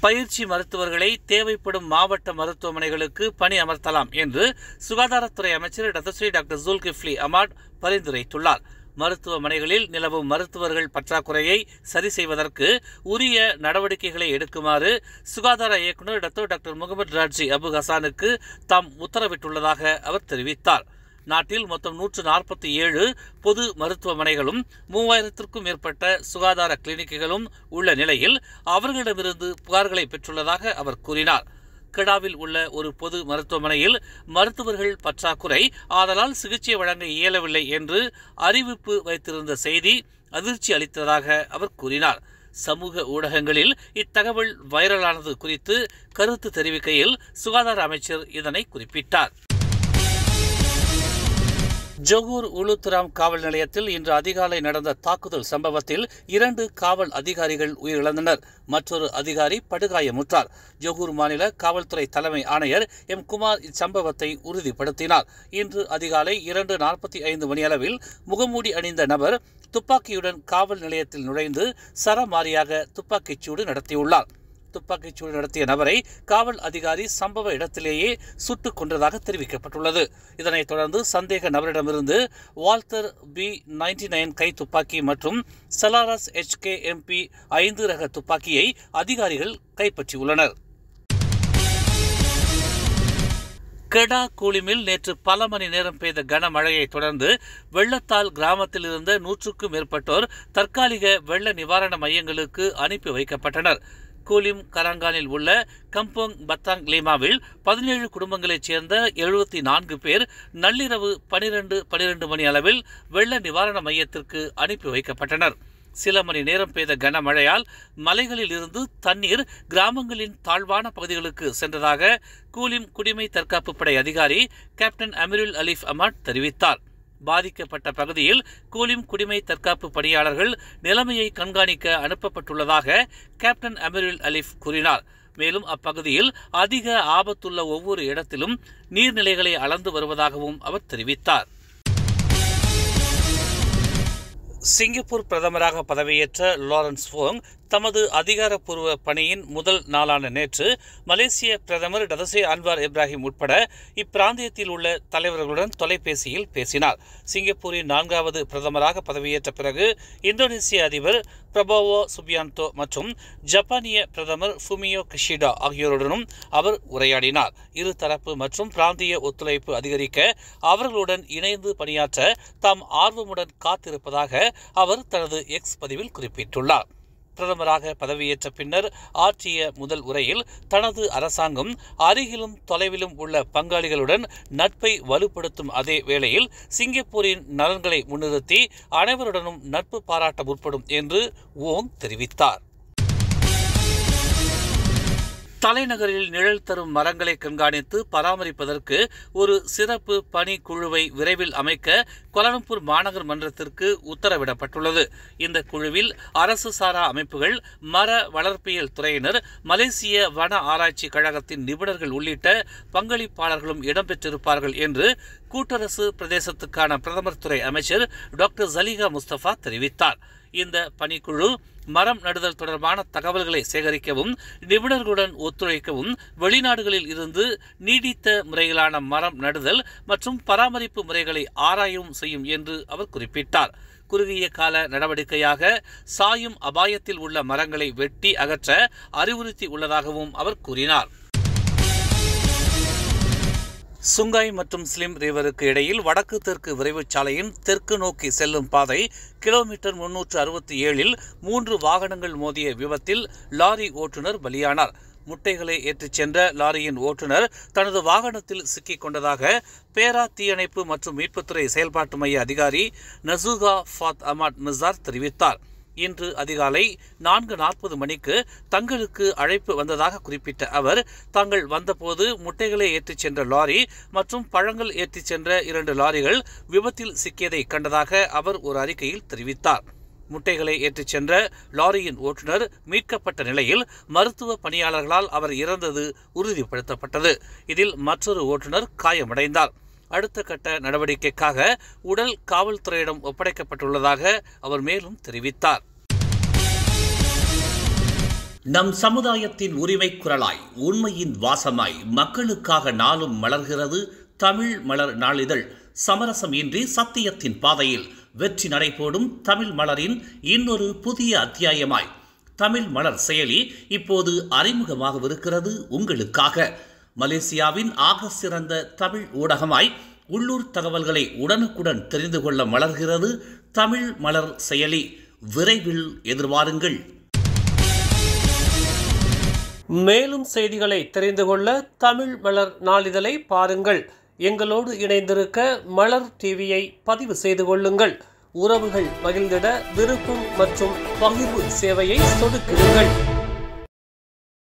பயிற்சி மருத்துவர்களை தேவைப்படும் மாவட்ட மருத்துவமனைகளுக்கு பணி அமர்த்தலாம் என்று சுகாதாரத்துறை அமைச்சர் டாக்டர் ஜுல்கிஃப்லி அஹ்மத் பரிந்துரைத்துள்ளார். மருத்துவமனைகளில் நிலவும் மருத்துவர்கள் பற்றாக்குறையை சரி செய்வதற்கு உரிய நடவடிக்கைகளை எடுக்குமாறு சுகாதார இயக்குநர் டாக்டர் முகமது ராஜி அபு ஹசானுக்கு தாம் உத்தரவிட்டுள்ளதாக அவர் தெரிவித்தார். நாட்டில் மொத்தம் 147 பொது மருத்துவமனைகளும் 3000க்கும் மேற்பட்ட சுகாதார கிளினிக்குகளும் உள்ள நிலையில் அவர்களிடமிருந்து புகார்களை பெற்றுள்ளதாக அவர் கூறினார். கெடாவில் உள்ள ஒரு பொது மருத்துவமனையில் மருத்துவர்கள் பற்றாக்குறை, ஆதலால் சிகிச்சை வழங்க இயலவில்லை என்று அறிவிப்பு வைத்திருந்த செய்தி அதிர்ச்சி அளித்ததாக அவர் கூறினார். சமூக ஊடகங்களில் இத்தகவல் வைரலானது குறித்து கருத்து தெரிவிக்கையில் சுகாதார அமைச்சர் இதனை குறிப்பிட்டார். ஜொகூர் உளுத்துராம் காவல் நிலையத்தில் இன்று அதிகாலை நடந்த தாக்குதல் சம்பவத்தில் 2 காவல் அதிகாரிகள் உயிரிழந்தனர். மற்றொரு அதிகாரி படுகாயமுற்றார். ஜொகூர் மாநில காவல்துறை தலைமை ஆணையர் எம் குமார் இச்சம்பவத்தை உறுதிப்படுத்தினார். இன்று அதிகாலை 2:45 மணியளவில் முகமூடி அணிந்த நபர் துப்பாக்கியுடன் காவல் நிலையத்தில் நுழைந்து சரமாரியாக துப்பாக்கிச்சூடு நடத்தியுள்ளார். துப்பாக்கிச்சூடு நடத்திய நபரை காவல் அதிகாரி சம்பவ இடத்திலேயே சுட்டுக் கொன்றதாக தெரிவிக்கப்பட்டுள்ளது. இதனைத் தொடர்ந்து சந்தேக நபரிடமிருந்து வால்டர் B99 கை துப்பாக்கி மற்றும் சலாரஸ் HKMP 5 ரக துப்பாக்கியை அதிகாரிகள் கைப்பற்றியுள்ளனர். கெடா கூலிமில் நேற்று பல மணி நேரம் பெய்த கனமழையை தொடர்ந்து வெள்ளத்தால் கிராமத்தில் இருந்த 100க்கும் மேற்பட்டோர் தற்காலிக வெள்ள நிவாரண மையங்களுக்கு அனுப்பி வைக்கப்பட்டனர். கூலிம் கராங்கானில் உள்ள கம்போங் பத்தாங் லீமாவில் 17 குடும்பங்களைச் சேர்ந்த 74 பேர் நள்ளிரவு 12 மணி அளவில் வெள்ள நிவாரண மையத்திற்கு அனுப்பி வைக்கப்பட்டனர். சில மணி நேரம் பெய்த கனமழையால் மலைகளில் இருந்து தண்ணீர் கிராமங்களின் தாழ்வான பகுதிகளுக்கு சென்றதாக கூலிம் குடிமை தற்காப்பு படை அதிகாரி கேப்டன் அமீருல் அலீஃப் அஹ்மத் தெரிவித்தார். பாதிக்கப்பட்ட பகுதியில் கூலிம் குடிமை தற்காப்பு பணியாளர்கள் நிலைமையை கண்காணிக்க அனுப்பப்பட்டுள்ளதாக கேப்டன் அமீருல் அலீஃப் கூறினார். மேலும் அப்பகுதியில் அதிக ஆபத்துள்ள ஒவ்வொரு இடத்திலும் நீர்நிலைகளை அளந்து வருவதாகவும் அவர் தெரிவித்தார். சிங்கப்பூர் பிரதமராக பதவியேற்ற லாரன்ஸ் வோங் தமது அதிகாரப்பூர்வ பணியின் முதல் நாளான நேற்று மலேசிய பிரதமர் டதஸ்ரீ அன்வார் இப்ராஹிம் உட்பட இப்பிராந்தியத்தில் உள்ள தலைவர்களுடன் தொலைபேசியில் பேசினார். சிங்கப்பூரின் 4வது பிரதமராக பதவியேற்ற பிறகு இந்தோனேசிய அதிபர் பிரபோவோ சுபியான்டோ மற்றும் ஜப்பானிய பிரதமர் ஃபுமியோ கிஷிடா ஆகியோருடனும் அவர் உரையாடினார். இருதரப்பு மற்றும் பிராந்திய ஒத்துழைப்பு அதிகரிக்க அவர்களுடன் இணைந்து பணியாற்ற தாம் ஆர்வமுடன் காத்திருப்பதாக அவர் தனது எக்ஸ் பதிவில் குறிப்பிட்டுள்ளார். பிரதமராக பதவியேற்ற பின்னர் ஆற்றிய முதல் உரையில் தனது அரசாங்கம் அருகிலும் தொலைவிலும் உள்ள பங்காளிகளுடன் நட்பை வலுப்படுத்தும் அதே வேளையில் சிங்கப்பூரின் நலன்களை முன்னிறுத்தி அனைவருடனும் நட்பு பாராட்ட முற்படும் என்று வோங் தெரிவித்தார். தலைநகரில் நிழல் தரும் மரங்களை கண்காணித்து பராமரிப்பதற்கு ஒரு சிறப்பு பணி குழுவை விரைவில் அமைக்க கோலாலம்பூர் மாநகர் மன்றத்திற்கு உத்தரவிடப்பட்டுள்ளது. இந்த குழுவில் அரசு சாரா அமைப்புகள், மர வளர்ப்பியல் துறையினர், மலேசிய வன ஆராய்ச்சி கழகத்தின் நிபுணர்கள் உள்ளிட்ட பங்களிப்பாளர்களும் இடம்பெற்றிருப்பார்கள் என்று கூட்டரசு பிரதேசத்துக்கான பிரதமர் துறை அமைச்சர் டாக்டர் ஜலீகா முஸ்தபா தெரிவித்தார். இந்த பணிக்குழு மரம் நடுதல் தொடர்பான தகவல்களை சேகரிக்கவும், நிபுணர்களுடன் ஒத்துழைக்கவும், வெளிநாடுகளில் இருந்து நீடித்த முறையிலான மரம் நடுதல் மற்றும் பராமரிப்பு முறைகளை ஆராயவும் செய்யும் என்று அவர் குறிப்பிட்டார். குறுகிய கால நடவடிக்கையாக சாயும் அபாயத்தில் உள்ள மரங்களை வெட்டி அகற்ற அறிவுறுத்தி உள்ளதாகவும் அவர் கூறினார். சுங்காய் மற்றும் ஸ்லிம் ரிவருக்கு இடையில் வடக்கு தெற்கு விரைவுச் சாலையின் தெற்கு நோக்கி செல்லும் பாதை கிலோமீட்டர் 367 3 வாகனங்கள் மோதிய விபத்தில் லாரி ஓட்டுநர் பலியானார். முட்டைகளை ஏற்றிச் சென்ற லாரியின் ஓட்டுநர் தனது வாகனத்தில் சிக்கிக் கொண்டதாக பேரா தீயணைப்பு மற்றும் மீட்புத்துறை செயல்பாட்டு மைய அதிகாரி நசூகா ஃபாத் அஹ்மத் மிசார் தெரிவித்தார். இன்று அதிகாலை 4:40 மணிக்கு தங்களுக்கு அழைப்பு வந்ததாக குறிப்பிட்ட அவர், தாங்கள் வந்தபோது முட்டைகளை ஏற்றிச் சென்ற லாரி மற்றும் பழங்கள் ஏற்றிச் சென்ற 2 லாரிகள் விபத்தில் சிக்கியதை கண்டதாக அவர் ஒரு அறிக்கையில் தெரிவித்தார். முட்டைகளை ஏற்றிச் சென்ற லாரியின் ஓட்டுநர் மீட்கப்பட்ட நிலையில் மருத்துவ பணியாளர்களால் அவர் இறந்தது உறுதிப்படுத்தப்பட்டது. இதில் மற்றொரு ஓட்டுநர் காயமடைந்தார். அடுத்த கட்ட நடவடிக்கைக்காக உடல் காவல்துறையிடம் ஒப்படைக்கப்பட்டுள்ளதாக அவர் மேலும் தெரிவித்தார். நம் சமுதாயத்தின் உரிமை குரலாய் உண்மையின் வாசமாய் மக்களுக்காக நாளும் மலர்கிறது தமிழ் மலர் நாளிதழ். சமரசம் இன்றி சத்தியத்தின் பாதையில் வெற்றி நடைபோடும் தமிழ் மலரின் இன்னொரு புதிய அத்தியாயமாய் தமிழ் மலர் செயலி இப்போது அறிமுகமாகவிருக்கிறது உங்களுக்காக. மலேசியாவின் ஆக சிறந்த தமிழ் ஊடகமாய் உள்ளூர் தகவல்களை உடனுக்குடன் தெரிந்து கொள்ள மலர்கிறது தமிழ் மலர் செயலி. விரைவில் எதிர்பாருங்கள். மேலும் செய்திகளை தெரிந்து கொள்ள தமிழ் மலர் நாளிதழை பாருங்கள். எங்களோடு இணைந்திருக்க மலர் டிவியை பதிவு செய்து கொள்ளுங்கள். உறவுகள் மகிழ்ந்திட விருப்பம் மற்றும் பகிர்வு சேவையை சொடுக்கிடுங்கள்.